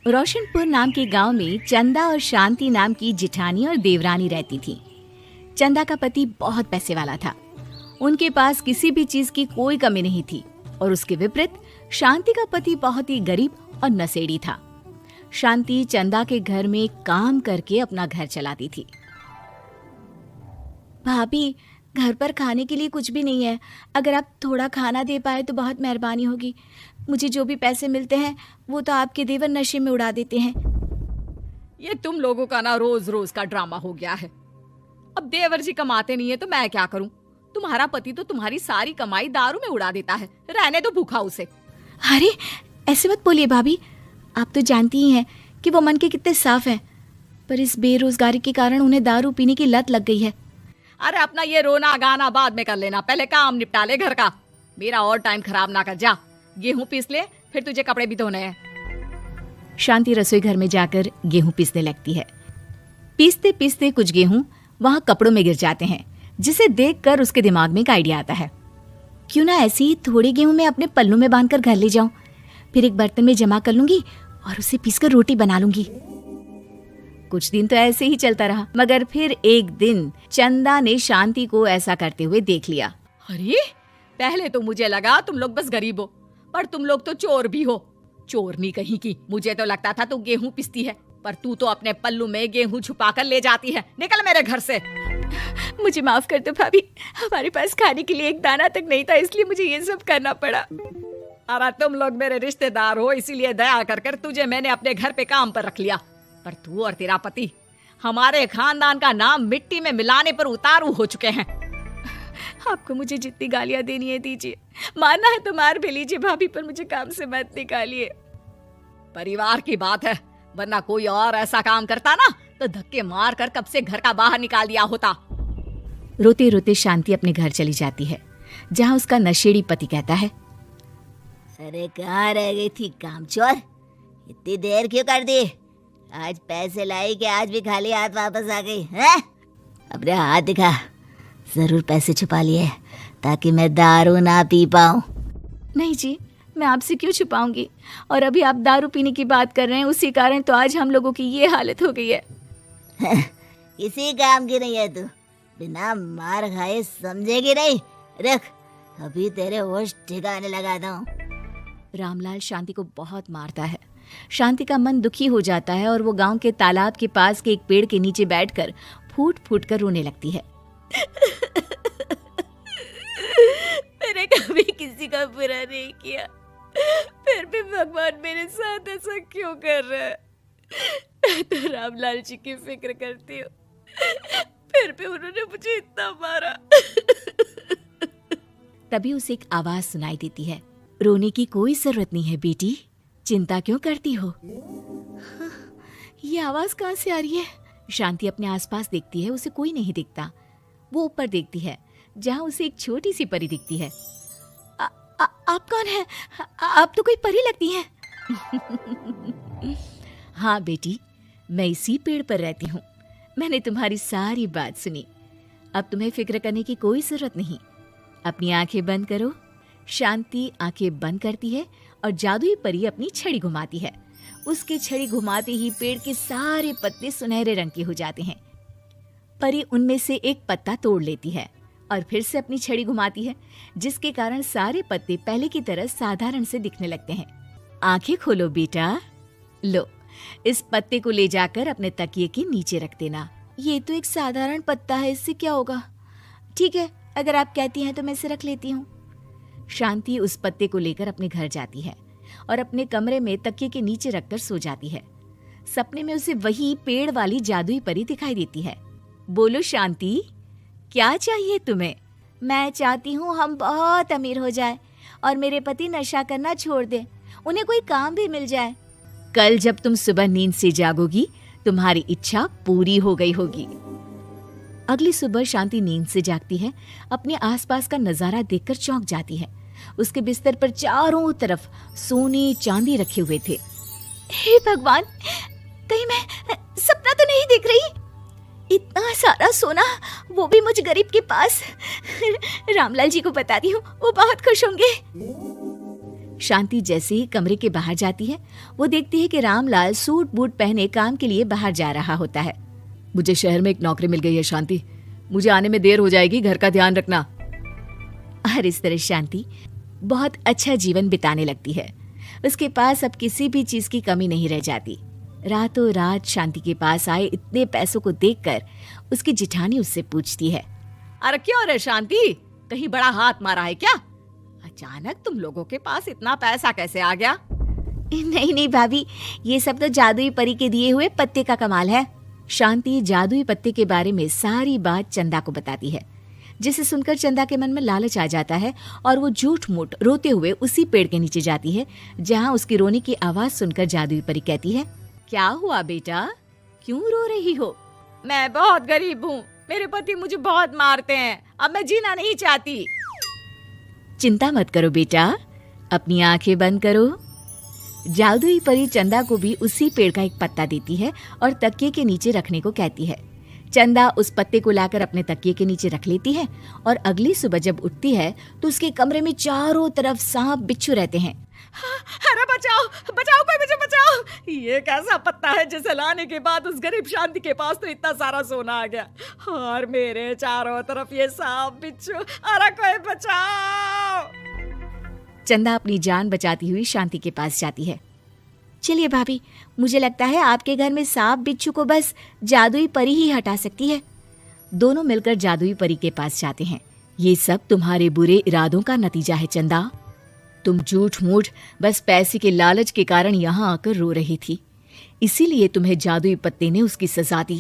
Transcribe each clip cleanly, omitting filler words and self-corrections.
रोशनपुर नाम के गांव में चंदा और शांति नाम की जिठानी और देवरानी रहती थी। चंदा का पति बहुत पैसे वाला था। उनके पास किसी भी चीज की कोई कमी नहीं थी और उसके विपरीत शांति का पति बहुत ही गरीब और नशेड़ी था। शांति चंदा के घर में काम करके अपना घर चलाती थी। भाभी, घर पर खाने के लिए कुछ भी नहीं है। अगर आप थोड़ा खाना दे पाए तो बहुत मेहरबानी होगी। मुझे जो भी पैसे मिलते हैं वो तो आपके देवर नशे में उड़ा देते हैं। ये तुम लोगों का ना रोज रोज का ड्रामा हो गया है। अब देवर जी कमाते नहीं है तो मैं क्या करूं? तुम्हारा पति तो तुम्हारी सारी कमाई दारू में उड़ा देता है। रहने दो भूखा उसे। अरे ऐसे मत बोलिए भाभी, आप तो जानती ही हैं कि वो मन के कितने साफ हैं, पर इस बेरोजगारी के कारण उन्हें दारू पीने की लत लग गई है। अरे अपना ये रोना गाना बाद में कर लेना, पहले काम निपटा ले घर का। मेरा और टाइम खराब ना कर। जा गेहूं पीस ले, फिर तुझे कपड़े भी धोने हैं। शांति रसोई घर में जाकर गेहूं पीसने लगती है। पीसते पीसते कुछ गेहूं वहां कपड़ों में गिर जाते हैं, जिसे देखकर उसके दिमाग में एक आइडिया आता है। क्यों ना ऐसे ही थोड़े गेहूं मैं अपने पल्लू में बांधकर घर ले जाऊं, फिर एक बर्तन में जमा कर लूंगी और उसे पीसकर रोटी बना लूंगी। कुछ दिन तो ऐसे ही चलता रहा, मगर फिर एक दिन चंदा ने शांति को ऐसा करते हुए देख लिया। अरे पहले तो मुझे लगा तुम लोग बस गरीब हो, पर तुम लोग तो चोर भी हो। चोरनी कहीं की। मुझे तो लगता था तू गेहूं पिसती है, पर तू तो अपने पल्लू में गेहूं छुपा कर ले जाती है। निकल मेरे घर से। मुझे माफ कर दो भाभी, हमारे पास खाने के लिए एक दाना तक नहीं था, इसलिए मुझे ये सब करना पड़ा। अरे तुम लोग मेरे रिश्तेदार हो, इसीलिए दया कर कर तुझे मैंने अपने घर पे काम पर रख लिया, पर तू और तेरा पति हमारे खानदान का नाम मिट्टी में मिलाने पर उतारू हो चुके हैं। आपको मुझे जितनी गालियां देनी है दीजिए, मारना है तो मार भी लीजिए भाभी, पर मुझे काम से मत निकालिए। परिवार की बात है, वरना कोई और ऐसा काम करता ना तो धक्के मार कर कब से घर का बाहर निकाल दिया होता। रोते रोते शांति अपने घर चली जाती है, जहाँ उसका नशेड़ी पति कहता है, अरे कहाँ रह गई थी कामचोर, इतनी देर क्यों कर दी? आज पैसे लाई कि आज भी खाली हाथ वापस आ गई हैं? अपने हाथ दिखा, जरूर पैसे छुपा लिए ताकि मैं दारू ना पी पाऊं। नहीं जी, मैं आपसे क्यों छुपाऊंगी, और अभी आप दारू पीने की बात कर रहे हैं, उसी कारण तो आज हम लोगों की ये हालत हो गई है। किसी काम की नहीं है तू, बिना मार खाए समझेगी नहीं। रख, अभी तेरे होश ठिकाने लगाता हूँ। रामलाल शांति को बहुत मारता है। शांति का मन दुखी हो जाता है और वो गांव के तालाब के पास के एक पेड़ के नीचे बैठकर फूट फूट कर रोने लगती है। मैंने कभी किसी का बुरा नहीं किया, फिर भी भगवान मेरे साथ ऐसा क्यों कर रहा है? मैं तो रामलाल जी की फिक्र करती हूँ, फिर भी उन्होंने मुझे इतना मारा। तभी उसे एक आवाज सुनाई देती है, रोने की कोई जरूरत नहीं है बेटी, चिंता क्यों करती हो? ये आवाज कहाँ से आ रही है? शांति अपने आसपास देखती है, उसे कोई नहीं दिखता। वो ऊपर देखती है, जहाँ उसे एक छोटी सी परी दिखती है। आप कौन है? आप तो कोई परी लगती हैं। हाँ बेटी, मैं इसी पेड़ पर रहती हूँ। मैंने तुम्हारी सारी बात सुनी, अब तुम्हें फिक्र करने की कोई जरूरत नहीं। अपनी आंखें बंद करो। शांति आंखें बंद करती है और जादुई परी अपनी छड़ी घुमाती है। उसकी छड़ी घुमाते ही पेड़ के सारे पत्ते सुनहरे रंग के हो जाते हैं। परी उनमें से एक पत्ता तोड़ लेती है और फिर से अपनी छड़ी घुमाती है, जिसके कारण सारे पत्ते पहले की तरह साधारण से दिखने लगते हैं। आंखें खोलो बेटा, लो, इस पत्ते को ले जाकर अपने तकिए के नीचे रख देना। ये तो एक साधारण पत्ता है, इससे क्या होगा? ठीक है, अगर आप कहती हैं तो मैं इसे रख लेती हूँ। शांति उस पत्ते को लेकर अपने घर जाती है और अपने कमरे में तकिए के नीचे रखकर सो जाती है। सपने में उसे वही पेड़ वाली जादुई परी दिखाई देती है। बोलो शांति, क्या चाहिए तुम्हें? मैं चाहती हूँ हम बहुत अमीर हो जाए और मेरे पति नशा करना छोड़ दे, उन्हें कोई काम भी मिल जाए। कल जब तुम सुबह नींद से जागोगी, तुम्हारी इच्छा पूरी हो गई होगी। अगली सुबह शांति नींद से जागती है। अपने आसपास का नजारा देखकर चौंक जाती है। उसके बिस्तर पर चारों तरफ सोने चांदी रखे हुए थे। हे भगवान, कहीं मैं सपना तो नहीं देख रही? इतना सारा सोना, वो भी मुझ गरीब के पास। रामलाल जी को बताती हूँ, वो बहुत खुश होंगे। शांति जैसे ही कमरे के बाहर जाती है, वो देखती है कि रामलाल सूट बूट पहने काम के लिए बाहर जा रहा होता है। मुझे शहर में एक नौकरी मिल गई है शांति, मुझे आने में देर हो जाएगी, घर का ध्यान रखना। और इस तरह शांति बहुत अच्छा जीवन बिताने लगती है। उसके पास अब किसी भी चीज की कमी नहीं रह जाती। रातों रात शांति के पास आए इतने पैसों को देखकर उसकी जिठानी उससे पूछती है, अरे क्यों रे शांति, कहीं बड़ा हाथ मारा है क्या? अचानक तुम लोगों के पास इतना पैसा कैसे आ गया? नहीं नहीं भाभी, ये सब तो जादुई परी के दिए हुए पत्ते का कमाल है। शांति जादुई पत्ते के बारे में सारी बात चंदा को बताती है, जिसे सुनकर चंदा के मन में लालच आ जाता है और वो झूठ मूठ रोते हुए उसी पेड़ के नीचे जाती है जहाँ उसकी रोने की आवाज सुनकर जादुई परी कहती है, क्या हुआ बेटा, क्यों रो रही हो? मैं बहुत गरीब हूँ, मेरे पति मुझे बहुत मारते हैं, अब मैं जीना नहीं चाहती। चिंता मत करो बेटा, अपनी आंखें बंद करो। जादुई परी चंदा को भी उसी पेड़ का एक पत्ता देती है और तकिए के नीचे रखने को कहती है। चंदा उस पत्ते को लाकर अपने तकिए के नीचे रख लेती है और अगली सुबह जब उठती है तो उसके कमरे में चारों तरफ सांप बिच्छू रहते हैं। अरे बचाओ बचाओ, कोई मुझे बचाओ, ये कैसा पत्ता है जिसे लाने के बाद उस गरीब शांति के पास तो इतना सारा सोना आ गया और मेरे चारों तरफ ये सांप बिच्छू, अरे कोई बचाओ। चंदा अपनी जान बचाती हुई शांति के पास जाती है। चलिए भाभी, मुझे लगता है आपके घर में सांप बिच्छू को बस जादुई परी ही हटा सकती है। दोनों मिलकर जादुई परी के पास जाते हैं। ये सब तुम्हारे बुरे इरादों का नतीजा है चंदा। तुम झूठ मूठ बस पैसे के लालच के कारण यहाँ आकर रो रही थी, इसीलिए तुम्हें जादुई पत्ते ने उसकी सजा दी।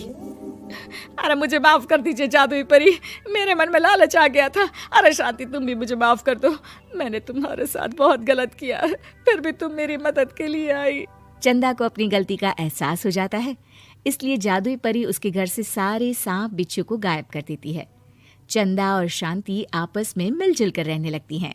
अरे मुझे माफ कर दीजिए जादुई परी, मेरे मन में लालच आ गया था। अरे शांति, तुम भी मुझे माफ कर दो, मैंने तुम्हारे साथ बहुत गलत किया, फिर भी तुम मेरी मदद के लिए आई। चंदा को अपनी गलती का एहसास हो जाता है, इसलिए जादुई परी उसके घर से सारे सांप बिच्छू को गायब कर देती है। चंदा और शांति आपस में मिलजुल कर रहने लगती हैं।